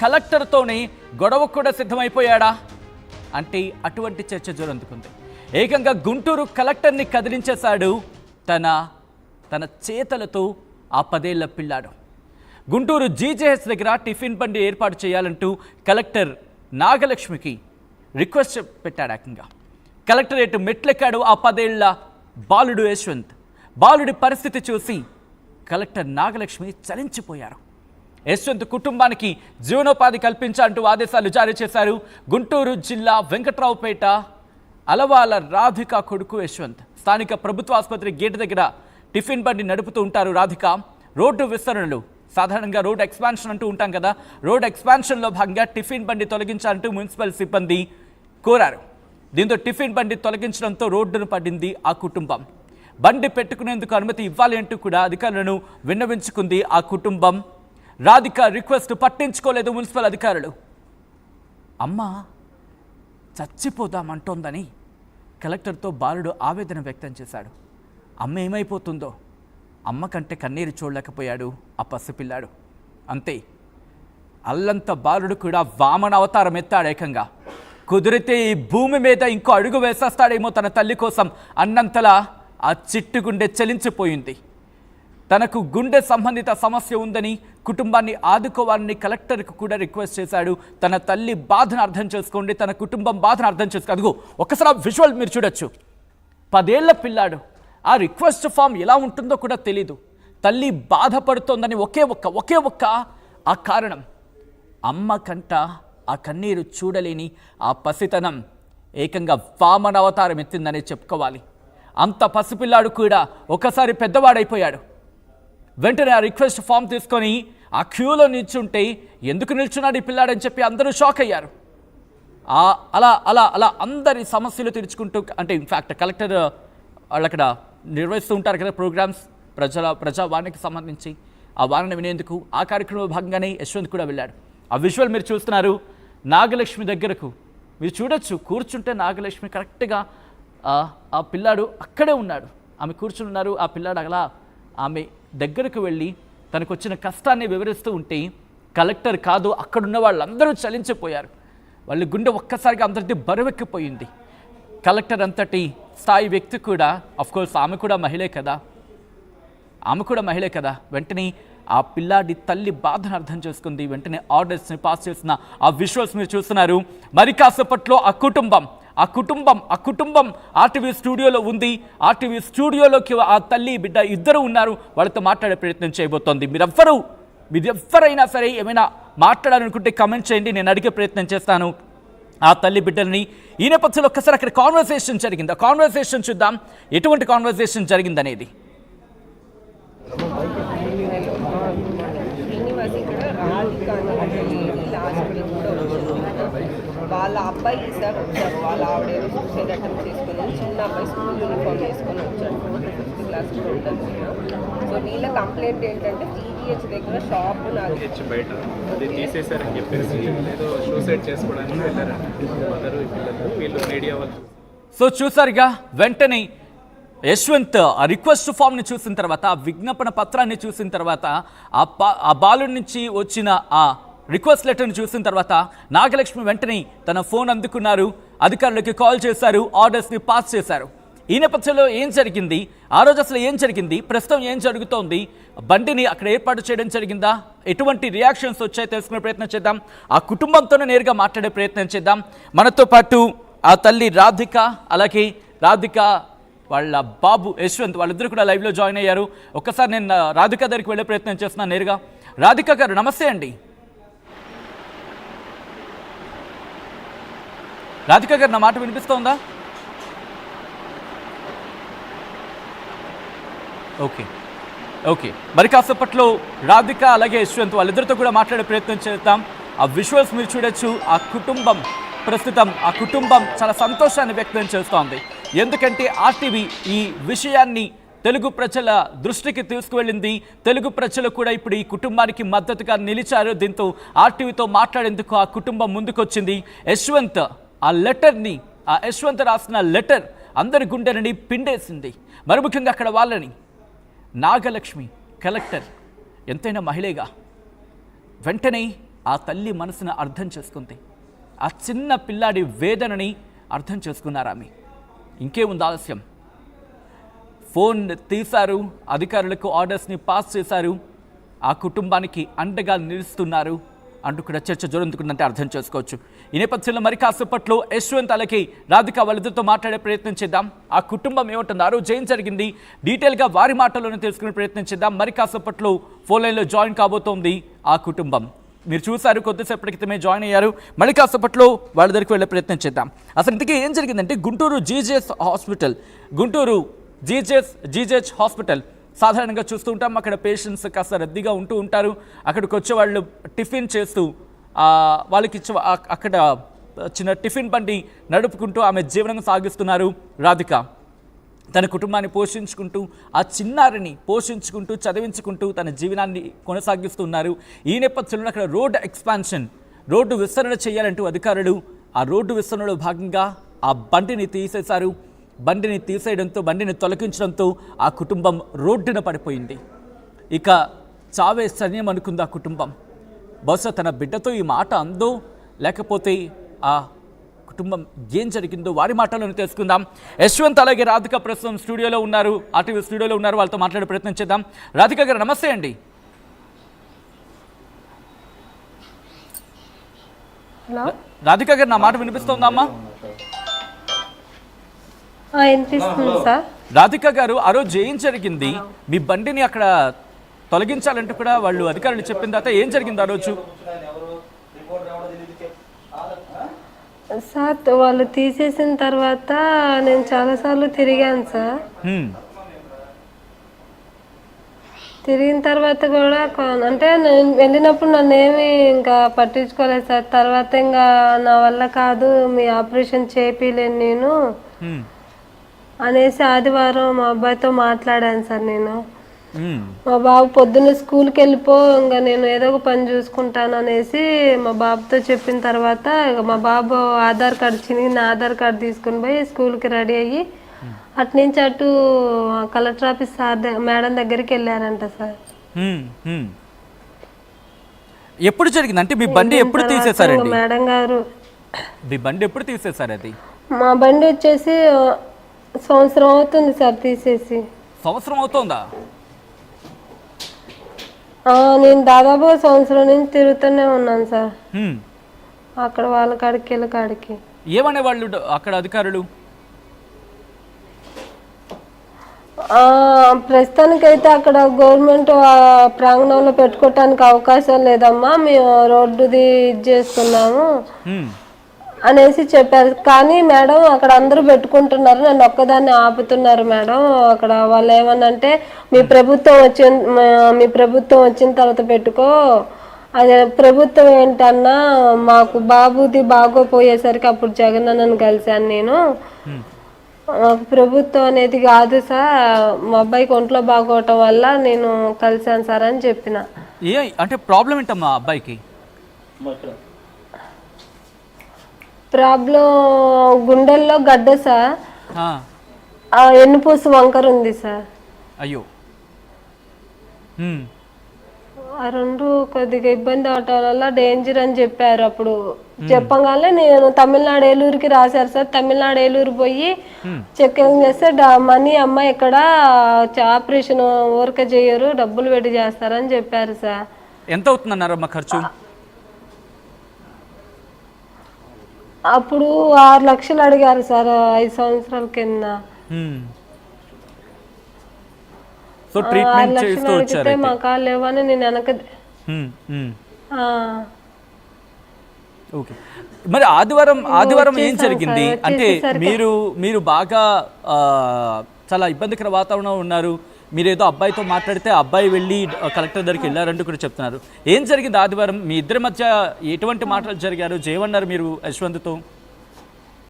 కలెక్టర్తోనే గొడవ కూడా సిద్ధమైపోయాడా అంటే అటువంటి చర్చ జోరందుకుంది. ఏకంగా గుంటూరు కలెక్టర్ని కదిలించేశాడు తన చేతలతో ఆ 10 ఏళ్ల పిల్లాడు. గుంటూరు జీజేఎస్ దగ్గర టిఫిన్ బండి ఏర్పాటు చేయాలంటూ కలెక్టర్ నాగలక్ష్మికి రిక్వెస్ట్ పెట్టాడు. ఏకంగా కలెక్టరేట్ మెట్లెక్కాడు ఆ 10 ఏళ్ల బాలుడు యశ్వంత్. బాలుడి పరిస్థితి చూసి కలెక్టర్ నాగలక్ష్మి చలించిపోయారు. యశ్వంత్ కుటుంబానికి జీవనోపాధి కల్పించాలంటూ ఆదేశాలు జారీ చేశారు. గుంటూరు జిల్లా వెంకట్రావుపేట అలవాల రాధిక కొడుకు యశ్వంత్ స్థానిక ప్రభుత్వ ఆసుపత్రి గేటు దగ్గర టిఫిన్ బండి నడుపుతూ ఉంటారు. రాధిక రోడ్డు విస్తరణలు, సాధారణంగా రోడ్ ఎక్స్పాన్షన్ అంటూ ఉంటాం కదా, రోడ్ ఎక్స్పాన్షన్లో భాగంగా టిఫిన్ బండి తొలగించాలంటూ మున్సిపల్ సిబ్బంది కోరారు. దీంతో టిఫిన్ బండి తొలగించడంతో రోడ్డును పడింది ఆ కుటుంబం. బండి పెట్టుకునేందుకు అనుమతి ఇవ్వాలి అంటూ కూడా అధికారులను విన్నవించుకుంది ఆ కుటుంబం. రాధిక రిక్వెస్ట్ పట్టించుకోలేదు మున్సిపల్ అధికారులు. అమ్మ చచ్చిపోదామంటోందని కలెక్టర్తో బాలుడు ఆవేదన వ్యక్తం చేశాడు. అమ్మ ఏమైపోతుందో, అమ్మ కంటే కన్నీరు చూడలేకపోయాడు ఆ పసిపిల్లాడు. అంతే, అల్లంత బాలుడు కూడా వామన అవతారం ఎత్తాడు. ఏకంగా కుదిరితే ఈ భూమి మీద ఇంకో అడుగు వేసేస్తాడేమో తన తల్లి కోసం అన్నంతలా ఆ చిట్టు గుండె చలించిపోయింది. తనకు గుండె సంబంధిత సమస్య ఉందని, కుటుంబాన్ని ఆదుకోవాలని కలెక్టర్కు కూడా రిక్వెస్ట్ చేశాడు. తన తల్లి బాధను అర్థం చేసుకోండి, తన కుటుంబం బాధను అర్థం చేసుకోండి. అదిగో ఒక్కసారి విజువల్ మీరు చూడొచ్చు. 10 ఏళ్ల పిల్లాడు. ఆ రిక్వెస్ట్ ఫామ్ ఎలా ఉంటుందో కూడా తెలీదు. తల్లి బాధపడుతోందని ఒకే ఒక్క ఆ కారణం. అమ్మ కంట ఆ కన్నీరు చూడలేని ఆ పసితనం ఏకంగా వామన అవతారం ఎత్తిందనే చెప్పుకోవాలి. అంత పసిపిల్లాడు కూడా ఒకసారి పెద్దవాడైపోయాడు. వెంటనే ఆ రిక్వెస్ట్ ఫామ్ తీసుకొని ఆ క్యూలో నిల్చుంటే ఎందుకు నిల్చున్నాడు ఈ పిల్లాడని చెప్పి అందరూ షాక్ అయ్యారు. అలా అలా అలా అందరి సమస్యలు తీర్చుకుంటూ, అంటే ఇన్ఫ్యాక్ట్ కలెక్టర్ వాళ్ళు అక్కడ నిర్వహిస్తూ ఉంటారు కదా ప్రోగ్రామ్స్, ప్రజావాణికి సంబంధించి ఆ వాణిని వినేందుకు. ఆ కార్యక్రమంలో భాగంగానే యశ్వంత్ కూడా వెళ్ళాడు. ఆ విజువల్ మీరు చూస్తున్నారు. నాగలక్ష్మి దగ్గరకు మీరు చూడొచ్చు. కూర్చుంటే నాగలక్ష్మి కరెక్ట్గా ఆ పిల్లాడు అక్కడే ఉన్నాడు. ఆమె కూర్చుని ఉన్నారు. ఆ పిల్లాడు అలా ఆమె దగ్గరకు వెళ్ళి తనకు వచ్చిన కష్టాన్ని వివరిస్తూ ఉంటే కలెక్టర్ కాదు అక్కడున్న వాళ్ళందరూ చలించిపోయారు. వాళ్ళ గుండె ఒక్కసారిగా అందరిది బరువెక్కిపోయింది. కలెక్టర్ అంతటి స్థాయి వ్యక్తి కూడా, అఫ్కోర్స్ ఆమె కూడా మహిళే కదా, వెంటనే ఆ పిల్లాడి తల్లి బాధను అర్థం చేసుకుంది. వెంటనే ఆర్డర్స్ని పాస్ చేసిన ఆ విజువల్స్ మీరు చూస్తున్నారు. మరి కాసేపట్లో ఆ కుటుంబం ఆర్టీవీ స్టూడియోలో ఉంది. ఆర్టీవీ స్టూడియోలోకి ఆ తల్లి బిడ్డ ఇద్దరు ఉన్నారు. వాళ్ళతో మాట్లాడే ప్రయత్నం చేయబోతోంది. మీరెవ్వరైనా సరే ఏమైనా మాట్లాడాలనుకుంటే కమెంట్ చేయండి, నేను అడిగే ప్రయత్నం చేస్తాను ఆ తల్లి బిడ్డల్ని. ఈ నేపథ్యంలో ఒక్కసారి అక్కడ కాన్వర్సేషన్ జరిగింది. ఆ కాన్వర్సేషన్ చూద్దాం, ఎటువంటి కాన్వర్సేషన్ జరిగిందనేది. వాళ్ళ అబ్బాయి సార్ వచ్చారు. వాళ్ళ ఆవిడ సూసైడ్ అటెంప్ట్ చేసుకుని చిన్న అబ్బాయి స్కూల్ యూనిఫామ్ వేసుకొని వచ్చాడు. 4th, 5th క్లాస్ కూడా ఉంటుంది. సో వీళ్ళ కంప్లైంట్ ఏంటంటే టీవీహెచ్ దగ్గర షాప్ నాది బయట అది తీసేశారని చెప్పేసి ఏదో సూసైడ్ చేసుకోవడానికి వెళ్ళారంట మదరు పిల్లలు. వీళ్ళు మీడియా వాళ్ళు. సో చూసారుగా, వెంటనే యశ్వంత్ ఆ రిక్వెస్ట్ ఫామ్ని చూసిన తర్వాత, ఆ విజ్ఞాపన పత్రాన్ని చూసిన తర్వాత, ఆ బాలుడి నుంచి వచ్చిన ఆ రిక్వెస్ట్ లెటర్ని చూసిన తర్వాత నాగలక్ష్మి వెంటనే తన ఫోన్ అందుకున్నారు. అధికారులకి కాల్ చేశారు, ఆర్డర్స్ని పాస్ చేశారు. ఈ నేపథ్యంలో ఏం జరిగింది, ఆ రోజు అసలు ఏం జరిగింది, ప్రస్తుతం ఏం జరుగుతోంది, బండిని అక్కడ ఏర్పాటు చేయడం జరిగిందా, ఎటువంటి రియాక్షన్స్ వచ్చాయో తెలుసుకునే ప్రయత్నం చేద్దాం. ఆ కుటుంబంతోనే నేరుగా మాట్లాడే ప్రయత్నం చేద్దాం. మనతో పాటు ఆ తల్లి రాధిక, అలాగే రాధిక వాళ్ళ బాబు యశ్వంత్, వాళ్ళిద్దరు కూడా లైవ్లో జాయిన్ అయ్యారు. ఒక్కసారి నేను రాధిక దగ్గరికి వెళ్ళే ప్రయత్నం చేస్తున్నాను నేరుగా. రాధిక గారు నమస్తే అండి. రాధిక గారు, నా మాట వినిపిస్తోందా? ఓకే మరి కాసేపట్లో రాధిక అలాగే యశ్వంత్ వాళ్ళిద్దరితో కూడా మాట్లాడే ప్రయత్నం చేద్దాం. ఆ విజువల్స్ మీరు చూడొచ్చు. ప్రస్తుతం ఆ కుటుంబం చాలా సంతోషాన్ని వ్యక్తం చేస్తోంది. ఎందుకంటే ఆర్టీవీ ఈ విషయాన్ని తెలుగు ప్రజల దృష్టికి తీసుకువెళ్ళింది. తెలుగు ప్రజలు కూడా ఇప్పుడు ఈ కుటుంబానికి మద్దతుగా నిలిచారు. దీంతో ఆర్టీవీతో మాట్లాడేందుకు ఆ కుటుంబం ముందుకొచ్చింది. యశ్వంత్ రాసిన లెటర్ అందరి గుండెని పిండేసింది. మరి ముఖ్యంగా అక్కడ వాళ్ళని నాగలక్ష్మి కలెక్టర్ ఎంతైనా మహిళగా వెంటనే ఆ తల్లి మనసును అర్థం చేసుకుంది. ఆ చిన్న పిల్లాడి వేదనని అర్థం చేసుకున్నారు ఆమె. ఇంకేముంది ఆలస్యం, ఫోన్ తీశారు, అధికారులకు ఆర్డర్స్ని పాస్ చేశారు, ఆ కుటుంబానికి అండగా నిలుస్తున్నారు అంటూ కూడా చర్చ జరుగుతుందంటే అర్థం చేసుకోవచ్చు. ఈ నేపథ్యంలో మరి కాసేపట్లో యశ్వంత్ అలాగే రాధిక వాళ్ళిద్దరితో మాట్లాడే ప్రయత్నం చేద్దాం. ఆ కుటుంబం ఏమంటున్నారు, ఏం జరిగింది, డీటెయిల్గా వారి మాటల్లోనే తెలుసుకునే ప్రయత్నం చేద్దాం. మరి కాసేపట్లో ఫోన్ లైన్లో జాయిన్ కాబోతోంది ఆ కుటుంబం. మీరు చూశారు, కొద్దిసేపటి క్రితమే జాయిన్ అయ్యారు. మళ్ళీ కాసేపట్లో వాళ్ళ దగ్గరికి వెళ్ళే ప్రయత్నం చేద్దాం. అసలు ఇంతకీ ఏం జరిగిందంటే గుంటూరు జీజేఎస్ హాస్పిటల్ సాధారణంగా చూస్తూ ఉంటాం. అక్కడ పేషెంట్స్ కాస్త రద్దీగా ఉంటూ ఉంటారు. అక్కడికి వచ్చే వాళ్ళు టిఫిన్ చేస్తూ వాళ్ళకి అక్కడ చిన్న టిఫిన్ బండి నడుపుకుంటూ ఆమె జీవనం సాగిస్తున్నారు రాధిక. తన కుటుంబాన్ని పోషించుకుంటూ, ఆ చిన్నారిని పోషించుకుంటూ, చదివించుకుంటూ తన జీవనాన్ని కొనసాగిస్తున్నారు. ఈ నేపథ్యంలో అక్కడ రోడ్డు విస్తరణ చేయాలంటూ అధికారులు ఆ రోడ్డు విస్తరణలో భాగంగా ఆ బండిని తీసేశారు. బండిని తీసేయడంతో, బండిని తొలగించడంతో ఆ కుటుంబం రోడ్డున పడిపోయింది. ఇక చావే సైన్యం అనుకుంది ఆ కుటుంబం. బహుశా తన బిడ్డతో ఈ మాట అందో, లేకపోతే ఆ కుటుంబం ఏం జరిగిందో వారి మాటలను తెలుసుకుందాం. యశ్వంత్ అలాగే రాధిక ప్రస్తుతం స్టూడియోలో ఉన్నారు, ఆర్టీవీ స్టూడియోలో ఉన్నారు. వాళ్ళతో మాట్లాడే ప్రయత్నం చేద్దాం. రాధిక గారు నమస్తే అండి. రాధిక గారు నా మాట వినిపిస్తోందమ్మా? రాధిక గారు, ఆ రోజు ఏం జరిగింది? మీ బండిని అక్కడ తొలగించాలంటూ కూడా వాళ్ళు అధికారులు చెప్పిన తర్వాత ఏం జరిగింది ఆ రోజు? సార్ వాళ్ళు తీసేసిన తర్వాత నేను చాలాసార్లు తిరిగాను సార్. తిరిగిన తర్వాత కూడా అంటే నేను వెళ్ళినప్పుడు నన్ను ఏమి ఇంకా పట్టించుకోలేదు సార్. తర్వాత ఇంకా నా వల్ల కాదు, మీ ఆపరేషన్ చేపిలేను నేను అనేసి ఆదివారం మా అబ్బాయితో మాట్లాడాను సార్. నేను మా బాబు పొద్దున్న స్కూల్కి వెళ్ళిపో, ఇంకా నేను ఏదో ఒక పని చూసుకుంటాను అనేసి మా బాబుతో చెప్పిన తర్వాత మా బాబు ఆధార్ కార్డు చినిగిన ఆధార్ కార్డు తీసుకుని పోయి స్కూల్కి రెడీ అయ్యి అటు నుంచి అటు కలెక్టర్ ఆఫీస్ మేడం దగ్గరికి వెళ్ళారంట సార్. ఎప్పుడు జరిగింది అంటే మీ బండి ఎప్పుడు తీసేశారండి? మేడం గారు, మీ బండి ఎప్పుడు తీసేశారు? అది మా బండి వచ్చేసి సంవత్సరం అవుతుంది సార్ తీసేసి. సంవత్సరం అవుతుందా? నేను దాదాపు సంవత్సరం నుంచి తిరుగుతూనే ఉన్నాను సార్, అక్కడ వాళ్ళ కాడికి వీళ్ళ కాడికి. ఏమనే వాళ్ళు అక్కడ అధికారులు? ప్రస్తుతానికైతే అక్కడ గవర్నమెంట్ ప్రాంగణంలో పెట్టుకోవటానికి అవకాశం లేదమ్మా, మేము రోడ్డుది ఇది చేస్తున్నాము అనేసి చెప్పారు. కానీ మేడం అక్కడ అందరూ పెట్టుకుంటున్నారు, నన్ను ఒక్కదాన్ని ఆపుతున్నారు మేడం. అక్కడ వాళ్ళు ఏమన్నంటే మీ ప్రభుత్వం వచ్చిన తర్వాత పెట్టుకో. అదే ప్రభుత్వం ఏంటన్నా, మాకు బాబుది బాగోపోయేసరికి అప్పుడు జగన్ అన్నను కలిశాను నేను. మాకు ప్రభుత్వం అనేది కాదు సార్, మా అబ్బాయికి ఒంట్లో బాగోవటం వల్ల నేను కలిశాను సార్ అని చెప్పిన. అంటే ప్రాబ్లం ఏంటమ్మా అబ్బాయికి? ప్రాబ్లం గుండెల్లో గడ్డ సార్, ఎన్నుపూసు వంకర ఉంది సార్. అయ్యో, ఆ రెండు కొద్దిగా ఇబ్బంది అవటం వల్ల డేంజర్ అని చెప్పారు. అప్పుడు చెప్పగానే నేను తమిళనాడు ఏలూరుకి రాశారు సార్. తమిళనాడు ఏలూరు పోయి చెకింగ్ చేస్తే మనీ అమ్మ ఇక్కడ ఆపరేషన్ ఊరికే చేయరు, డబ్బులు పెట్టి చేస్తారని చెప్పారు సార్. ఎంత అవుతుందన్నారు అమ్మ ఖర్చు? అప్పుడు 6 లక్షలు అడిగారు సార్ 5 సంవత్సరాల కింద. సో ట్రీట్మెంట్ చేస్తూ వచ్చారు. మా కాళ్ళు లేవని నేను వెనక. ఓకే, మరి ఆదివారం ఏం జరిగింది అంటే మీరు బాగా చాలా ఇబ్బందికర వాతావరణంలో ఉన్నారు. మీరు ఏదో అబ్బాయితో మాట్లాడితే అబ్బాయి వెళ్ళి కలెక్టర్ దగ్గరికి వెళ్ళారంటూ కూడా చెప్తున్నారు. ఏం జరిగింది ఆదివారం? మీ ఇద్దరి మధ్య ఎటువంటి మాటలు జరిగారు? జయమన్నారు మీరు యశ్వంత్తో?